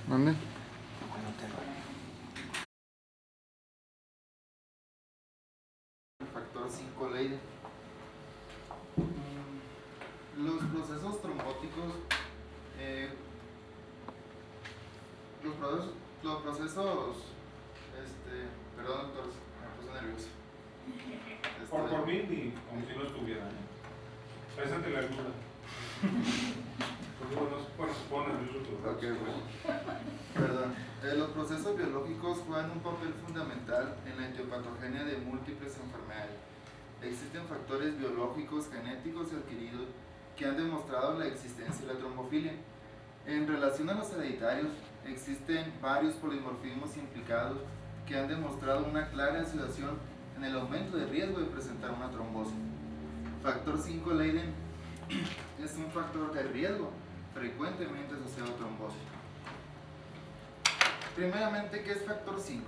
¿Dónde? El factor 5 Leiden. Los procesos trombóticos, los procesos, perdón doctor, me puse nervioso. Por mí, ni como si no estuviera. Présate la ayuda. Bueno, se pone nervioso. Okay, bueno. Perdón. Los procesos biológicos juegan un papel fundamental en la etiopatogenia de múltiples enfermedades. Existen factores biológicos, genéticos y adquiridos que han demostrado la existencia de la trombofilia. En relación a los hereditarios, existen varios polimorfismos implicados que han demostrado una clara asociación en el aumento de riesgo de presentar una trombosis. Factor 5 Leiden es un factor de riesgo frecuentemente asociado a trombosis. Primeramente, ¿qué es factor 5?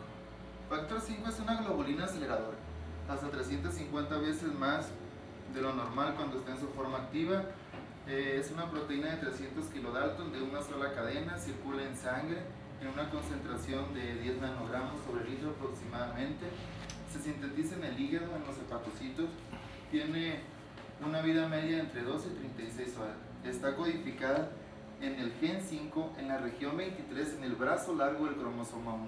Factor 5 es una globulina aceleradora, hasta 350 veces más de lo normal cuando está en su forma activa. Es una proteína de 300 kilodalton de una sola cadena, circula en sangre en una concentración de 10 nanogramos sobre litro aproximadamente. Se sintetiza en el hígado, en los hepatocitos. Tiene una vida media entre 12 y 36 horas. Está codificada en el gen 5 en la región 23 en el brazo largo del cromosoma 1.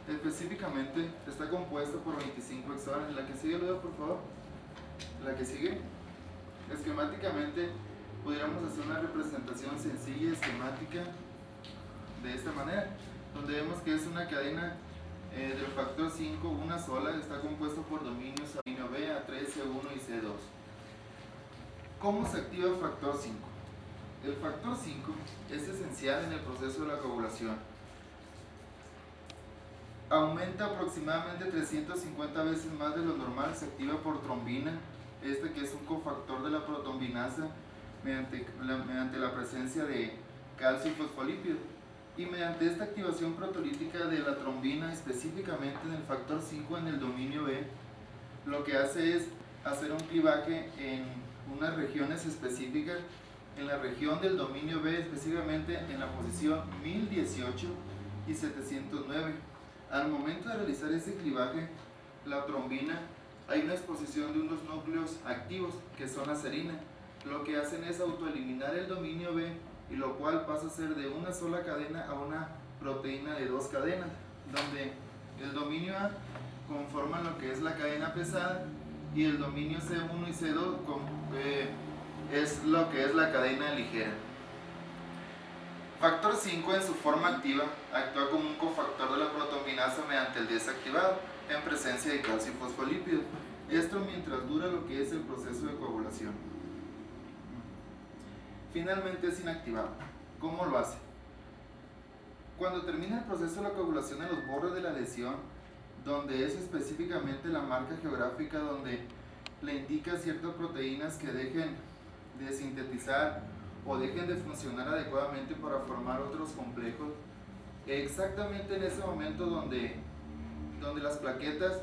Específicamente está compuesto por 25 exones. La que sigue, luego, por favor. La que sigue. Esquemáticamente pudiéramos hacer una representación sencilla esquemática de esta manera, donde vemos que es una cadena del factor 5, una sola, está compuesto por dominios dominio B, A3, C1 y C2. ¿Cómo se activa el factor 5? El factor 5 es esencial en el proceso de la coagulación. Aumenta aproximadamente 350 veces más de lo normal, se activa por trombina, que es un cofactor de la protombinasa mediante la presencia de calcio y fosfolípidos. Y mediante esta activación protolítica de la trombina, específicamente en el factor 5 en el dominio B, lo que hace es hacer un clivaje en unas regiones específicas, en la región del dominio B, específicamente en la posición 1018 y 709. Al momento de realizar ese clivaje, la trombina, hay una exposición de unos núcleos activos que son la serina. Lo que hacen es autoeliminar el dominio B, y lo cual pasa a ser de una sola cadena a una proteína de dos cadenas, donde el dominio A conforma lo que es la cadena pesada y el dominio C1 y C2 es lo que es la cadena ligera. Factor 5 en su forma activa actúa como un cofactor de la protombinasa mediante el desactivado en presencia de calcio y fosfolípidos. Esto mientras dura lo que es el proceso de coagulación. Finalmente es inactivado. ¿Cómo lo hace? Cuando termina el proceso de la coagulación en los bordes de la lesión, donde es específicamente la marca geográfica donde le indica ciertas proteínas que dejen de sintetizar o dejen de funcionar adecuadamente para formar otros complejos, exactamente en ese momento donde las plaquetas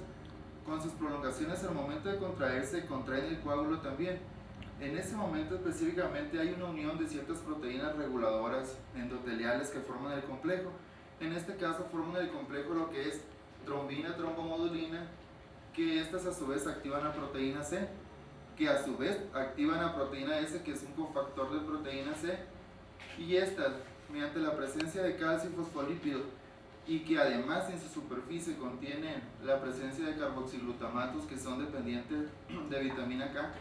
con sus prolongaciones al momento de contraerse contraen el coágulo también. En ese momento específicamente hay una unión de ciertas proteínas reguladoras endoteliales que forman el complejo. En este caso forman el complejo lo que es trombina, trombomodulina, que estas a su vez activan a proteína C, que a su vez activan a proteína S, que es un cofactor de proteína C, y estas, mediante la presencia de calcio y fosfolípidos, y que además en su superficie contienen la presencia de carboxiglutamatos que son dependientes de vitamina K,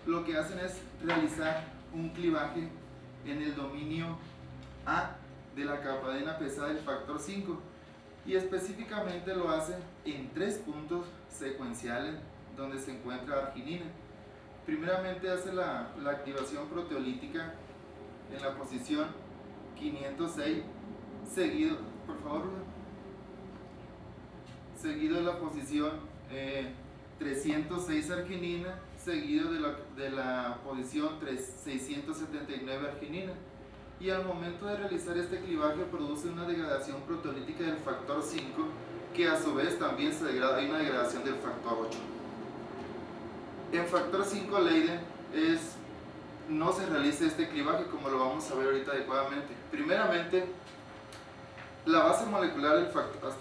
lo que hacen es realizar un clivaje en el dominio A de la cadena pesada del factor 5, y específicamente lo hacen en 3 puntos secuenciales donde se encuentra arginina. Primeramente hace la activación proteolítica en la posición 506, seguido, por favor, seguido de la posición 306 arginina, seguido de la posición 679 arginina, y al momento de realizar este clivaje produce una degradación proteolítica del factor 5, que a su vez también se degrada, hay una degradación del factor 8. En factor 5 Leiden es no se realice este clivaje como lo vamos a ver ahorita adecuadamente. Primeramente, la base molecular del factor,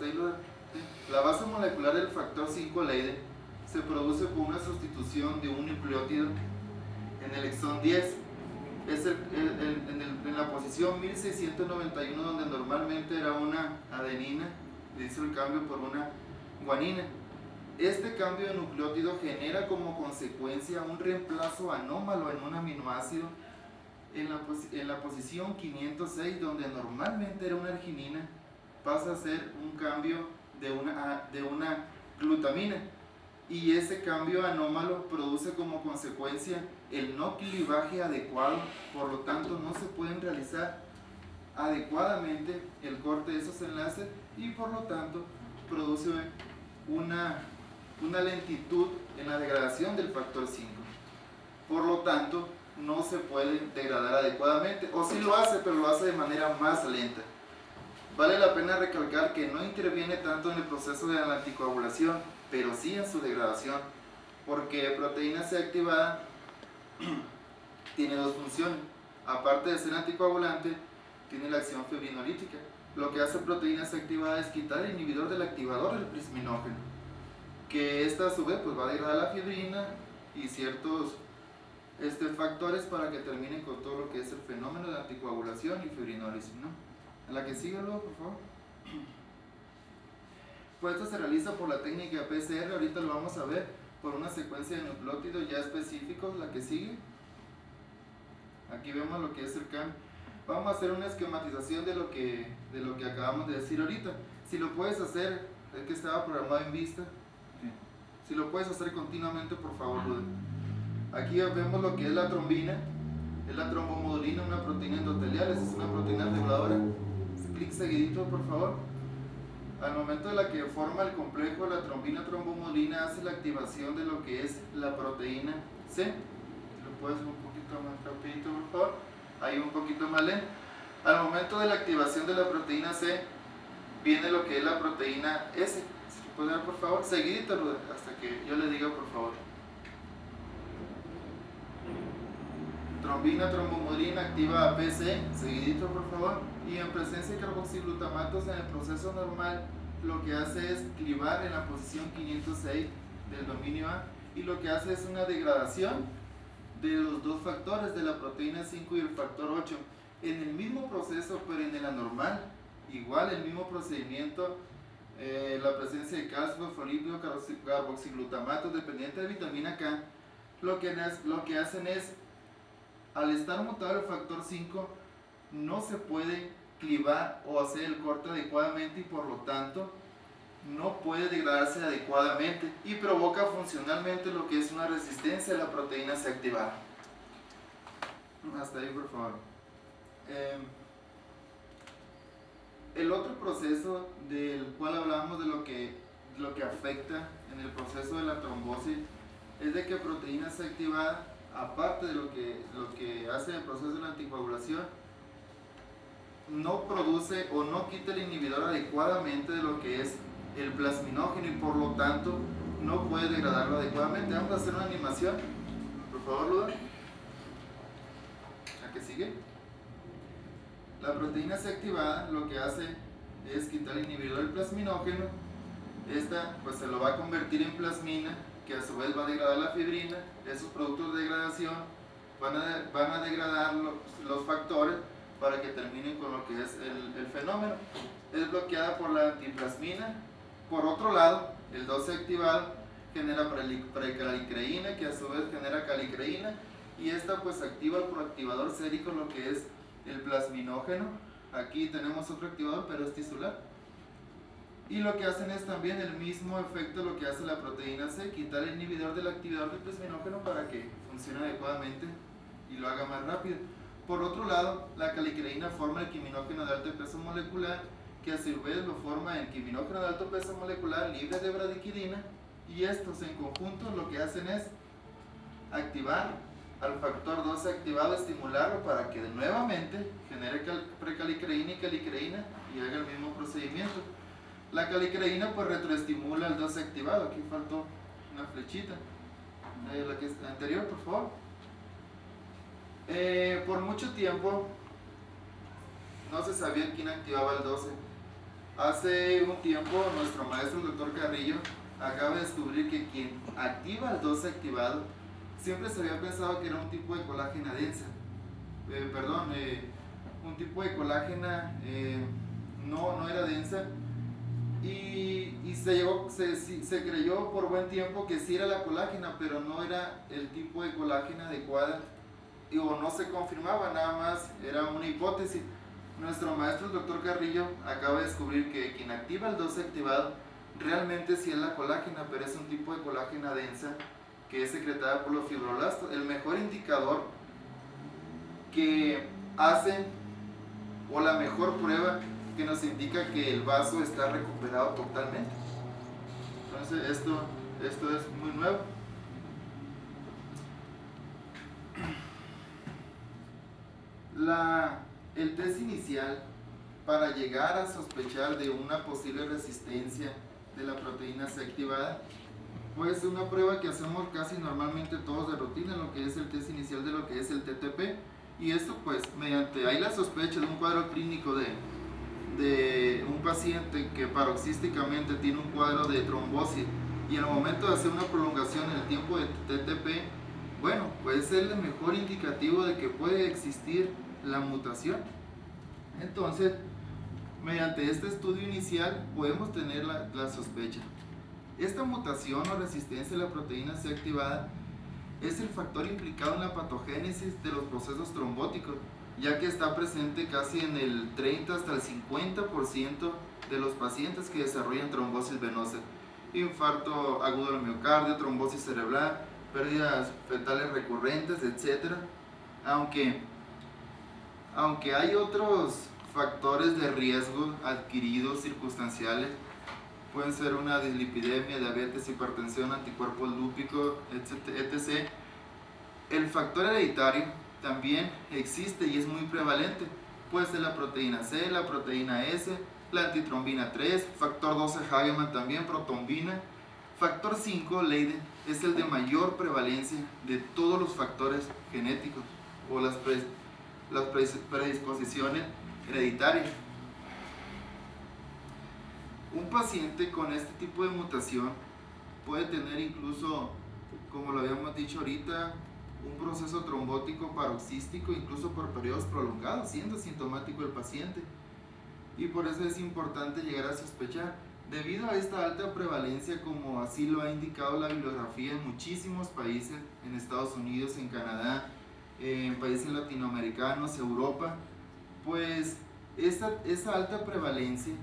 la base molecular del factor 5 Leyden se produce por una sustitución de un nucleótido en el exón 10. Es en la posición 1691, donde normalmente era una adenina, se hizo el cambio por una guanina. Este cambio de nucleótido genera como consecuencia un reemplazo anómalo en un aminoácido en la posición 506, donde normalmente era una arginina, pasa a ser un cambio de una glutamina, y ese cambio anómalo produce como consecuencia el no clivaje adecuado, por lo tanto no se pueden realizar adecuadamente el corte de esos enlaces y por lo tanto produce una lentitud en la degradación del factor 5. Por lo tanto, no se puede degradar adecuadamente, o sí lo hace, pero lo hace de manera más lenta. Vale la pena recalcar que no interviene tanto en el proceso de la anticoagulación, pero sí en su degradación, porque proteína C activada tiene dos funciones. Aparte de ser anticoagulante, tiene la acción fibrinolítica. Lo que hace proteína C activada es quitar el inhibidor del activador del plasminógeno, que esta a su vez pues va a degradar la fibrina y ciertos factores para que terminen con todo lo que es el fenómeno de anticoagulación y fibrinólisis, ¿no? En la que sigue luego, por favor. Pues esto se realiza por la técnica PCR, ahorita lo vamos a ver, por una secuencia de nucleótidos ya específicos. La que sigue. Aquí vemos lo que es el cambio. Vamos a hacer una esquematización de lo que acabamos de decir ahorita. Si lo puedes hacer, es que estaba programado en vista. Si lo puedes hacer continuamente, por favor, Luden. Aquí vemos lo que es la trombina. Es la trombomodulina, una proteína endotelial. Esa es una proteína reguladora. Clic seguidito, por favor. Al momento de la que forma el complejo, la trombina trombomodulina hace la activación de lo que es la proteína C. Si lo puedes hacer un poquito más rapidito, por favor. Ahí un poquito más lento. Al momento de la activación de la proteína C, viene lo que es la proteína S. Si lo puedes dar, por favor, seguidito, hasta que yo le diga, por favor. Trombina trombomodulina activa a PC, seguidito, por favor. Y en presencia de carboxiglutamatos en el proceso normal, lo que hace es clivar en la posición 506 del dominio A, y lo que hace es una degradación de los dos factores, de la proteína 5 y el factor 8, en el mismo proceso, pero en el anormal. Igual el mismo procedimiento, la presencia de calcio, fosfolípido, carboxiglutamatos dependiente de vitamina K, lo que hacen es, al estar mutado el factor 5, no se puede clivar o hacer el corte adecuadamente, y por lo tanto no puede degradarse adecuadamente y provoca funcionalmente lo que es una resistencia a la proteína C activada. Hasta ahí, por favor. El otro proceso del cual hablamos de lo que afecta en el proceso de la trombosis es de que proteína C activada, aparte de lo que hace el proceso de la anticoagulación, no produce o no quita el inhibidor adecuadamente de lo que es el plasminógeno, y por lo tanto no puede degradarlo adecuadamente. Vamos a hacer una animación, por favor, Luda. ¿La que sigue? La proteína C activada lo que hace es quitar el inhibidor del plasminógeno. Esta pues se lo va a convertir en plasmina, que a su vez va a degradar la fibrina. Esos productos de degradación van a degradar los factores para que terminen con lo que es el fenómeno. Es bloqueada por la antiplasmina. Por otro lado, el 12 activado genera precalicreína, que a su vez genera calicreína, y esta pues activa el proactivador sérico, lo que es el plasminógeno. Aquí tenemos otro activador, pero es tisular. Y lo que hacen es también el mismo efecto lo que hace la proteína C, quitar el inhibidor del activador del plasminógeno para que funcione adecuadamente y lo haga más rápido. Por otro lado, la calicreína forma el quiminógeno de alto peso molecular, que a su vez lo forma en quiminógeno de alto peso molecular libre de bradiquidina, y estos en conjunto lo que hacen es activar al factor 12 activado, estimularlo para que nuevamente genere precalicreína y calicreína y haga el mismo procedimiento. La calicreína pues retroestimula al 12 activado. Aquí faltó una flechita, la que es anterior, por favor. Por mucho tiempo no se sabía quién activaba el 12. Hace un tiempo nuestro maestro el doctor Carrillo acaba de descubrir que quien activa el 12 activado siempre se había pensado que era un tipo de colágena densa. Un tipo de colágena no era densa y se creyó por buen tiempo que sí era la colágena, pero no era el tipo de colágena adecuada o no se confirmaba, nada más era una hipótesis. Nuestro maestro el doctor Carrillo acaba de descubrir que quien activa el 12 activado realmente sí es la colágena, pero es un tipo de colágena densa que es secretada por los fibroblastos. El mejor indicador que hace, o la mejor prueba que nos indica que el vaso está recuperado totalmente. Entonces esto es muy nuevo. El test inicial para llegar a sospechar de una posible resistencia de la proteína C activada puede ser una prueba que hacemos casi normalmente todos de rutina, lo que es el test inicial de lo que es el TTP, y esto pues mediante hay la sospecha de un cuadro clínico de un paciente que paroxísticamente tiene un cuadro de trombosis y al momento de hacer una prolongación en el tiempo de TTP, bueno, pues es el mejor indicativo de que puede existir la mutación. Entonces, mediante este estudio inicial podemos tener la sospecha. Esta mutación o resistencia a la proteína C activada es el factor implicado en la patogénesis de los procesos trombóticos, ya que está presente casi en el 30 hasta el 50% de los pacientes que desarrollan trombosis venosa, infarto agudo del miocardio, trombosis cerebral, pérdidas fetales recurrentes, etc. Aunque hay otros factores de riesgo adquiridos circunstanciales, pueden ser una dislipidemia, diabetes, hipertensión, anticuerpos lúpicos, etc. El factor hereditario también existe y es muy prevalente. Puede ser la proteína C, la proteína S, la antitrombina 3, factor 12 Hagemann también, protombina. Factor 5, Leiden, es el de mayor prevalencia de todos los factores genéticos o las predisposiciones hereditarias. Un paciente con este tipo de mutación puede tener incluso, como lo habíamos dicho ahorita, un proceso trombótico paroxístico incluso por periodos prolongados, siendo asintomático el paciente. Y por eso es importante llegar a sospechar. Debido a esta alta prevalencia, como así lo ha indicado la bibliografía en muchísimos países, en Estados Unidos, en Canadá, en países latinoamericanos, Europa, pues esa alta prevalencia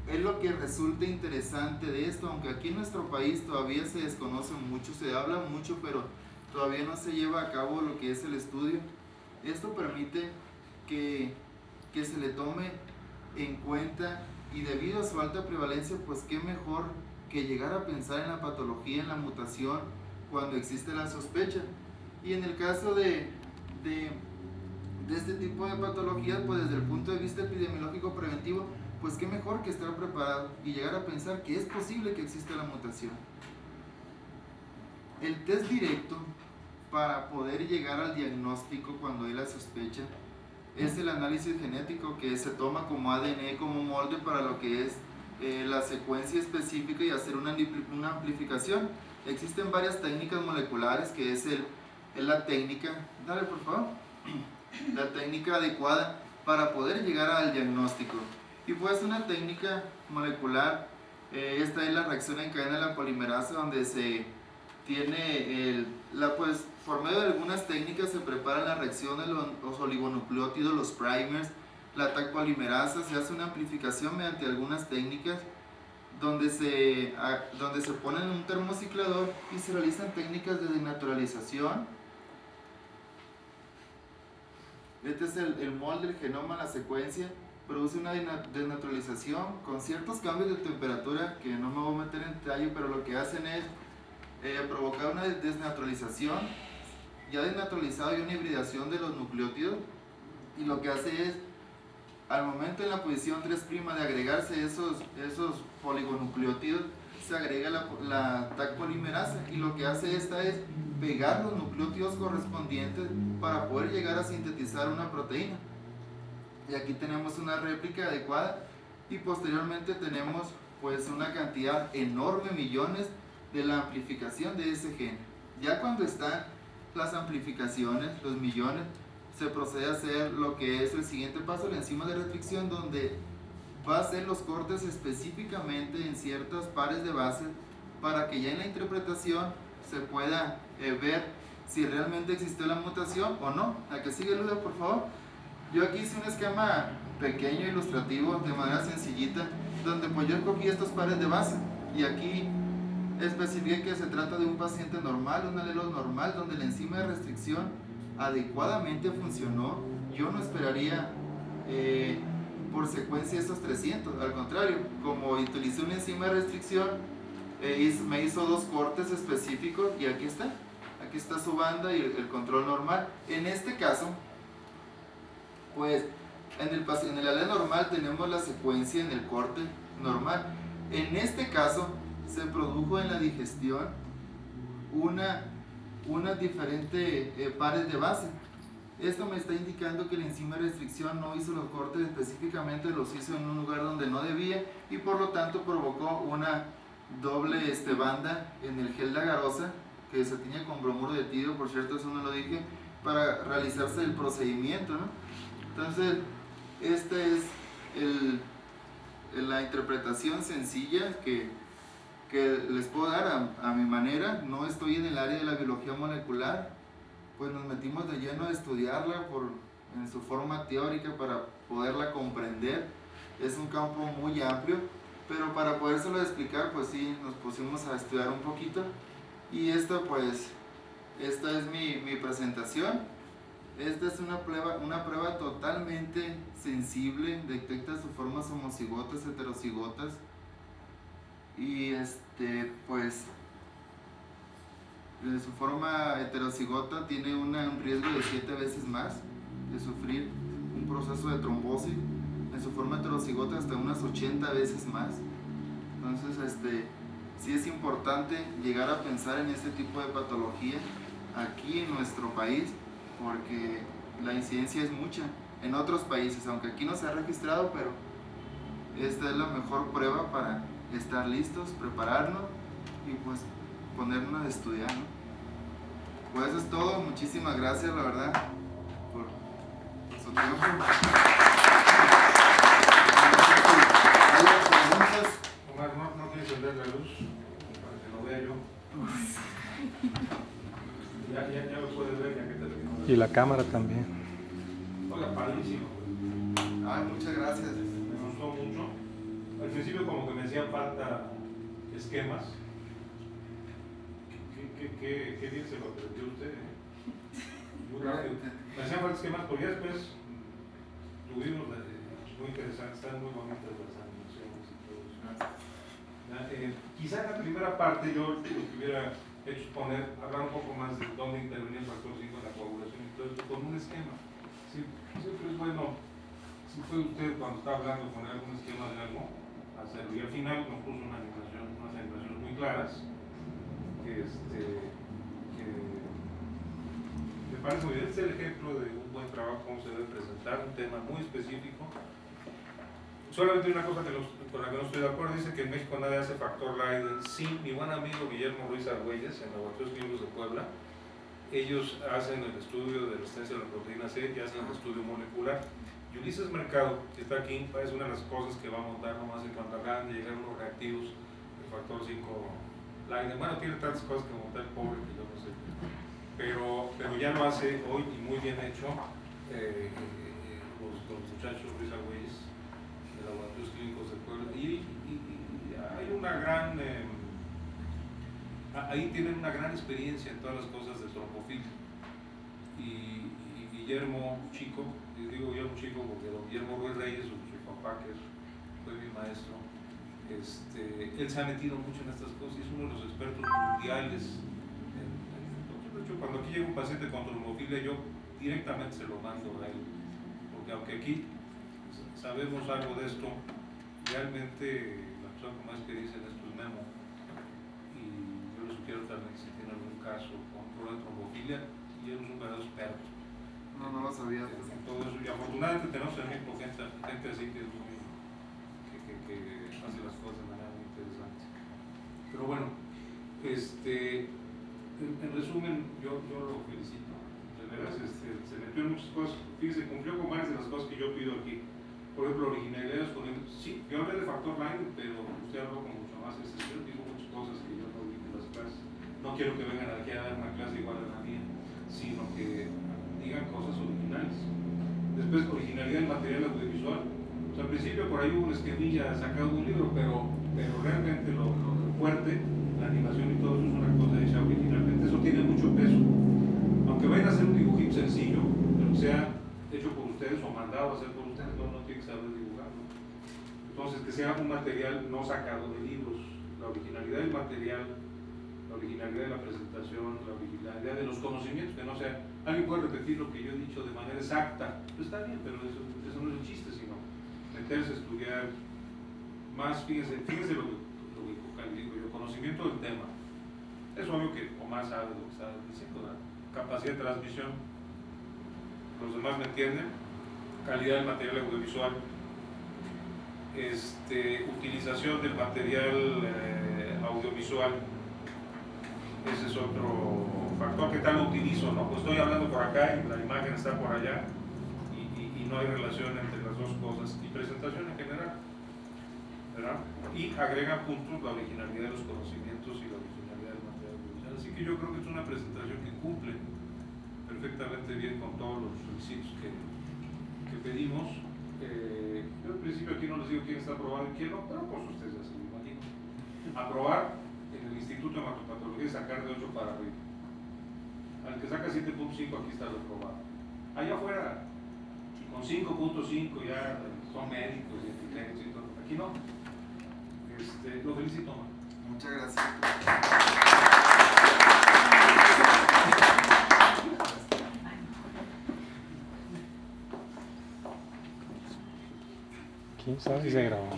es lo que resulta interesante de esto, aunque aquí en nuestro país todavía se desconoce mucho, se habla mucho, pero todavía no se lleva a cabo lo que es el estudio. Esto permite que se le tome en cuenta, y debido a su alta prevalencia, pues qué mejor que llegar a pensar en la patología, en la mutación, cuando existe la sospecha. Y en el caso de este tipo de patologías, pues desde el punto de vista epidemiológico preventivo, pues qué mejor que estar preparado y llegar a pensar que es posible que exista la mutación. El test directo para poder llegar al diagnóstico cuando hay la sospecha es el análisis genético, que se toma como ADN, como molde para lo que es la secuencia específica y hacer una amplificación. Existen varias técnicas moleculares, que es la técnica, dale por favor, la técnica adecuada para poder llegar al diagnóstico. Y pues una técnica molecular, esta es la reacción en cadena de la polimerasa, donde se tiene pues por medio de algunas técnicas se prepara la reacción de los oligonucleótidos, los primers, la TAC polimerasa, se hace una amplificación mediante algunas técnicas donde se pone en un termociclador y se realizan técnicas de denaturalización. Este es el molde del genoma, la secuencia. Produce una denaturalización con ciertos cambios de temperatura que no me voy a meter en detalle, pero lo que hacen es provocar una desnaturalización, ya desnaturalizado, y una hibridación de los nucleótidos, y lo que hace es Al momento en la posición 3' de agregarse esos poligonucleótidos, se agrega la TAC polimerasa, y lo que hace esta es pegar los nucleótidos correspondientes para poder llegar a sintetizar una proteína. Y aquí tenemos una réplica adecuada, y posteriormente tenemos pues una cantidad enorme, millones, de la amplificación de ese gen. Ya cuando están las amplificaciones, los millones, se procede a hacer lo que es el siguiente paso, la enzima de restricción, donde va a hacer los cortes específicamente en ciertas pares de bases para que ya en la interpretación se pueda ver si realmente existió la mutación o no. ¿A que sigue, Luda, por favor? Yo aquí hice un esquema pequeño, ilustrativo, de manera sencillita, donde pues yo escogí estos pares de base, y aquí especifiqué que se trata de un paciente normal, un alelo normal, donde la enzima de restricción adecuadamente funcionó. Yo no esperaría por secuencia estos 300, al contrario, como utilicé una enzima de restricción, me hizo 2 cortes específicos, y aquí está su banda y el control normal. En este caso, pues en el alelo normal tenemos la secuencia en el corte normal. En este caso se produjo en la digestión una diferente pares de base. Esto me está indicando que la enzima de restricción no hizo los cortes específicamente, los hizo en un lugar donde no debía, y por lo tanto provocó una doble banda en el gel de agarosa, que se tiñe con bromuro de tidio, por cierto, eso no lo dije, para realizarse el procedimiento, ¿no? Entonces, esta es la interpretación sencilla que les puedo dar a mi manera. No estoy en el área de la biología molecular, pues nos metimos de lleno a estudiarla en su forma teórica para poderla comprender. Es un campo muy amplio, pero para podérselo explicar, pues sí, nos pusimos a estudiar un poquito, y esta es mi presentación. Esta es una prueba totalmente sensible, detecta sus formas homocigotas, heterocigotas, y pues su forma heterocigota tiene un riesgo de 7 veces más de sufrir un proceso de trombosis, en su forma heterocigota hasta unas 80 veces más. Entonces sí es importante llegar a pensar en este tipo de patología aquí en nuestro país, porque la incidencia es mucha en otros países, aunque aquí no se ha registrado, pero esta es la mejor prueba para estar listos, prepararnos y pues ponernos a estudiar, ¿no? Pues eso es todo. Muchísimas gracias, la verdad, por su tiempo. ¿Hay preguntas? Omar, ¿no quieres prender la luz para que lo vea yo? Ya lo puedes ver, ya que te terminó. Y la cámara también. Oiga, padrísimo. Ay, muchas gracias. Me gustó mucho. Al principio como que me hacían falta esquemas. ¿Qué bien se lo aprendió usted? Muy rápido. Me hacían falta esquemas, porque ya después tuvimos muy interesantes, están muy bonitas las animaciones y todo eso. Quizá en la primera parte yo lo que hubiera hecho es hablar un poco más de dónde intervenía el factor 5 en la coagulación y todo esto con un esquema. Siempre es bueno, si fue usted cuando está hablando con algún esquema de algo, hacerlo. Y al final nos puso unas animaciones muy claras que me parece muy bien. Este es el ejemplo de un buen trabajo, cómo se debe presentar un tema muy específico. Solamente una cosa con la que no estoy de acuerdo: dice que en México nadie hace factor Leiden. Sí, mi buen amigo Guillermo Ruiz Argüelles, en Laboratorios Clínicos de Puebla, ellos hacen el estudio de resistencia a la proteína C y hacen el estudio molecular. Y Ulises Mercado, que está aquí, es una de las cosas que va a montar nomás en cuanto acaban de llegar unos reactivos del factor 5 Leiden. Bueno, tiene tantas cosas que montar, pobre, que yo no sé. Pero ya lo hace hoy, y muy bien hecho, los muchachos Ruiz Argüelles de Laboratorios Clínicos de Puebla. Y hay una gran... ahí tienen una gran experiencia en todas las cosas de trombofilia. Y Guillermo Chico, y digo Guillermo Chico porque don Guillermo Ruiz Reyes, su papá, que fue mi maestro, él se ha metido mucho en estas cosas y es uno de los expertos mundiales. De hecho, cuando aquí llega un paciente con trombofilia, yo directamente se lo mando a él, porque aunque aquí sabemos algo de esto, realmente la persona con más experiencia en esto es Memo, y yo le sugiero también si tiene algún caso con problema de trombofilia, y él es un verdadero experto. No lo sabía. En todo eso, y afortunadamente tenemos en México gente así que es muy, que hace las cosas de manera muy interesante. Pero bueno, en resumen, yo lo felicito. De veras, se metió en muchas cosas. Fíjese, cumplió con varias de las cosas que yo pido aquí. Por ejemplo, originalidad de los ponentes. Sí, yo hablé de factor line, pero usted habló con mucho más excepción. Dijo muchas cosas que yo no vi en las clases. No quiero que vengan aquí a dar una clase igual a la mía, sino que digan cosas originales. Después, originalidad del material audiovisual. O sea, al principio por ahí hubo una esquemilla sacado de un libro, pero realmente lo fuerte, la animación y todo eso es una cosa hecha originalmente. Eso tiene mucho peso. Aunque vayan a hacer un dibujito sencillo, pero que sea hecho por ustedes o mandado a hacer por ustedes, no tiene que saber dibujarlo. Entonces, que sea un material no sacado de libros. La originalidad del material, la originalidad de la presentación, la originalidad de los conocimientos, que no sea, alguien puede repetir lo que yo he dicho de manera exacta, pues está bien, pero eso no es el chiste, sino meterse a estudiar más, fíjense lo que digo yo, conocimiento del tema. Es obvio que Omar sabe lo que está diciendo, ¿verdad? Capacidad de transmisión, los demás me entienden, calidad del material audiovisual, utilización del material audiovisual, ese es otro factor. ¿Qué tal lo utilizo? ¿No? Pues estoy hablando por acá y la imagen está por allá y no hay relación entre las dos cosas, y presentación en general, ¿verdad? Y agrega puntos la originalidad de los conocimientos y la originalidad del material audiovisual. Así que yo creo que es una presentación que cumple perfectamente bien con todos los requisitos que pedimos. Yo al principio aquí no les digo quién está aprobado y quién no, pero pues ustedes ya se lo imaginan. Aprobar en el Instituto de Hematopatología y sacar de 8 para arriba. Al que saca 7.5 aquí está el aprobado. Allá afuera, con 5.5 ya son médicos y arquitectos y todo. Aquí no. Lo felicito, man. Muchas gracias. ¿Quién sabe si se grabó?